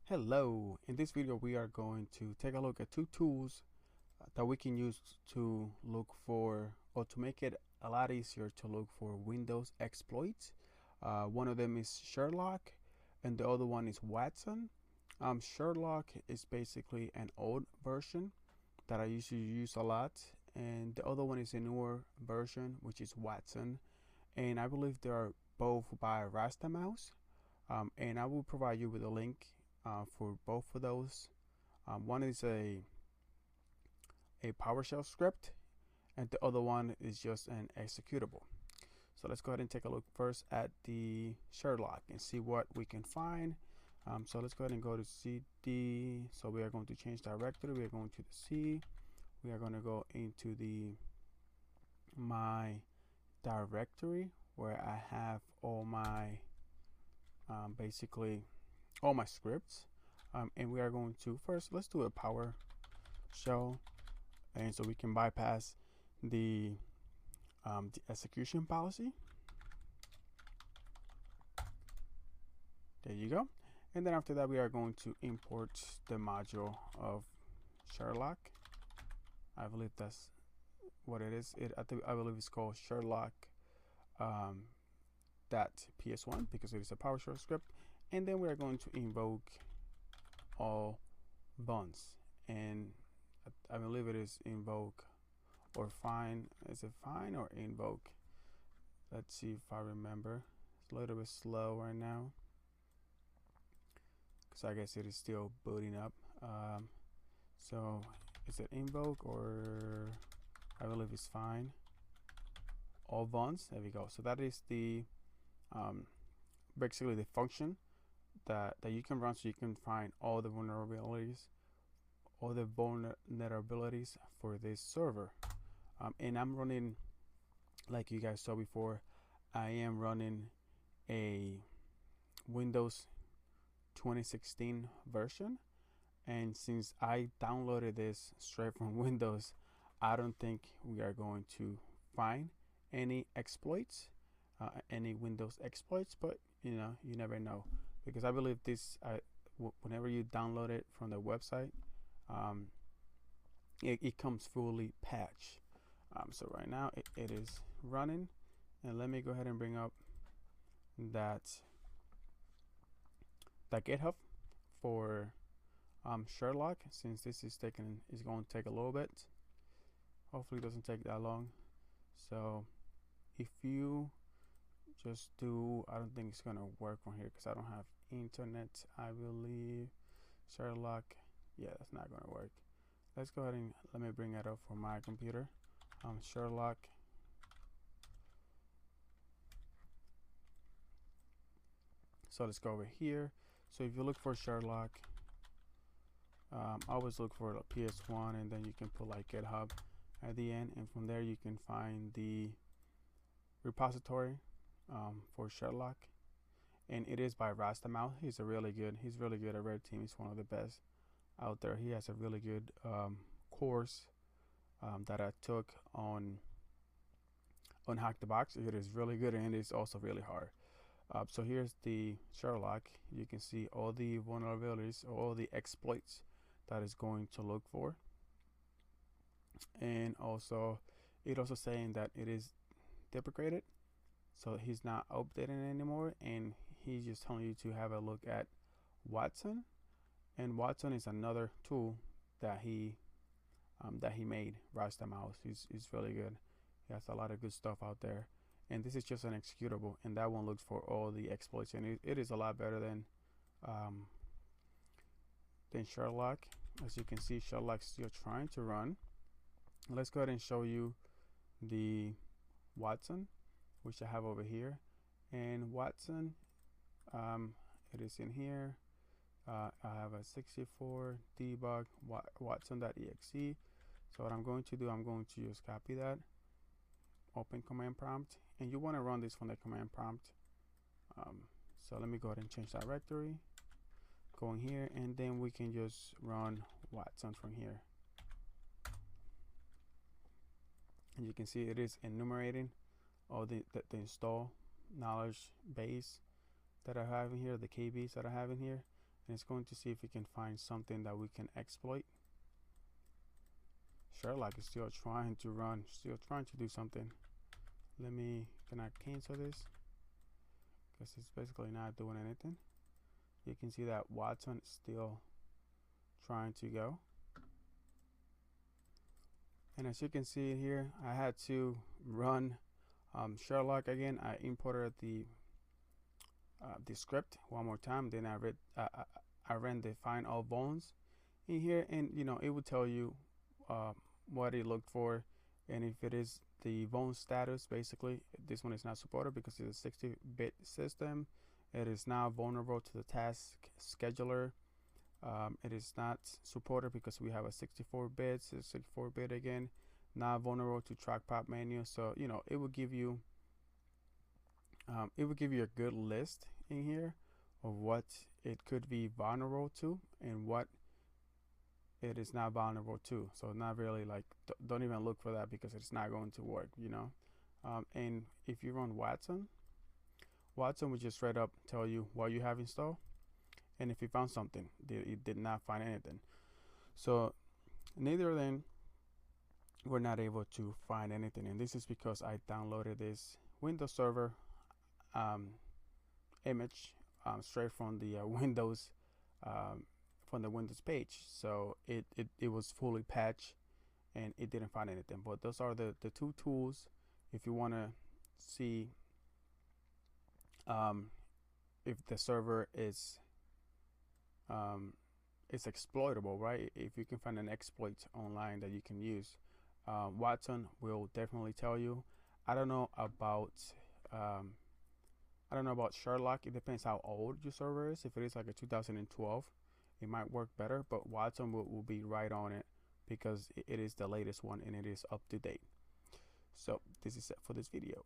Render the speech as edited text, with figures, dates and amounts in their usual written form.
Hello, in this video we are going to take a look at two tools that we can use to look for or to make it a lot easier to look for Windows exploits. One of them is Sherlock and the other one is Watson. Sherlock is basically an old version that I usually use a lot, and the other one is a newer version which is Watson, and I believe they are both by Rasta Mouse. And I will provide you with a link for both of those. One is a PowerShell script, and the other one is just an executable. So let's go ahead and take a look first at the Sherlock and see what we can find. So let's go ahead and go to CD. So we are going to change directory. We are going to the C. We are going to go into the my directory where I have all my basically all my scripts, and we are going to first let's do a PowerShell, and so we can bypass the execution policy. There you go. And then after that we are going to import the module of Sherlock. I believe that's what it is. I believe it's called Sherlock .ps1 because it is a PowerShell script. And then we are going to invoke all buns, and I believe it is invoke or find. Is it find or invoke? Let's see if I remember. It's a little bit slow right now because I guess it is still booting up. So is it invoke or I believe it's find all buns? There we go. So that is the basically the function that you can run, so you can find all the vulnerabilities for this server. And I'm running, like you guys saw before, I am running a Windows 2016 version, and since I downloaded this straight from Windows, I don't think we are going to find any exploits, any Windows exploits, but you never know, because I believe this whenever you download it from the website, it comes fully patched. So right now it is running, and let me go ahead and bring up that GitHub for Sherlock, since this is going to take a little bit. Hopefully it doesn't take that long. So if you just do, I don't think it's gonna work on here because I don't have internet, I believe. Sherlock, yeah, that's not gonna work. Let's go ahead and let me bring that up for my computer. Sherlock, so let's go over here. So if you look for Sherlock, always look for PS1, and then you can put like GitHub at the end, and from there you can find the repository for Sherlock, and it is by Rasta Mouse. He's really good at Red Team. He's one of the best out there. He has a really good course that I took on Hack the Box. It is really good, and it's also really hard. So here's the Sherlock. You can see all the vulnerabilities, all the exploits that is going to look for, and also it also saying that it is deprecated, so he's not updating anymore, and he's just telling you to have a look at Watson. And Watson is another tool that he made. Rasta Mouse. He's really good. He has a lot of good stuff out there, and this is just an executable, and that one looks for all the exploits, and it is a lot better than Sherlock. As you can see, Sherlock's still trying to run. Let's go ahead and show you the Watson, which I have over here. And Watson, it is in here. I have a 64 debug watson.exe. So what I'm going to do, I'm going to just copy that, open command prompt, and you want to run this from the command prompt. So let me go ahead and change directory, go in here, and then we can just run Watson from here. And you can see it is enumerating all the install knowledge base that I have in here, the KBs that I have in here, and it's going to see if we can find something that we can exploit. Sherlock is still trying to run, still trying to do something. Can I cancel this? Because it's basically not doing anything. You can see that Watson is still trying to go. And as you can see here, I had to run Sherlock again. I imported the script one more time. Then I ran the find all bones in here, and it would tell you what it looked for, and if it is the bone status. Basically, this one is not supported because it's a 60-bit system. It is now vulnerable to the task scheduler. It is not supported because we have a 64 bits. It's 64-bit again. Not vulnerable to trackpad menu. So it will give you a good list in here of what it could be vulnerable to and what it is not vulnerable to. So not really like, don't even look for that because it's not going to work. And if you run Watson will just straight up tell you what you have installed, and if you found something, it did not find anything. So neither of them were not able to find anything, and this is because I downloaded this Windows Server image straight from the Windows page. So it was fully patched and it didn't find anything. But those are the two tools if you want to see if the server is exploitable, right? If you can find an exploit online that you can use, Watson will definitely tell you. I don't know about Sherlock. It depends how old your server is. If it is like a 2012, it might work better, but Watson will be right on it because it is the latest one and it is up to date. So this is it for this video.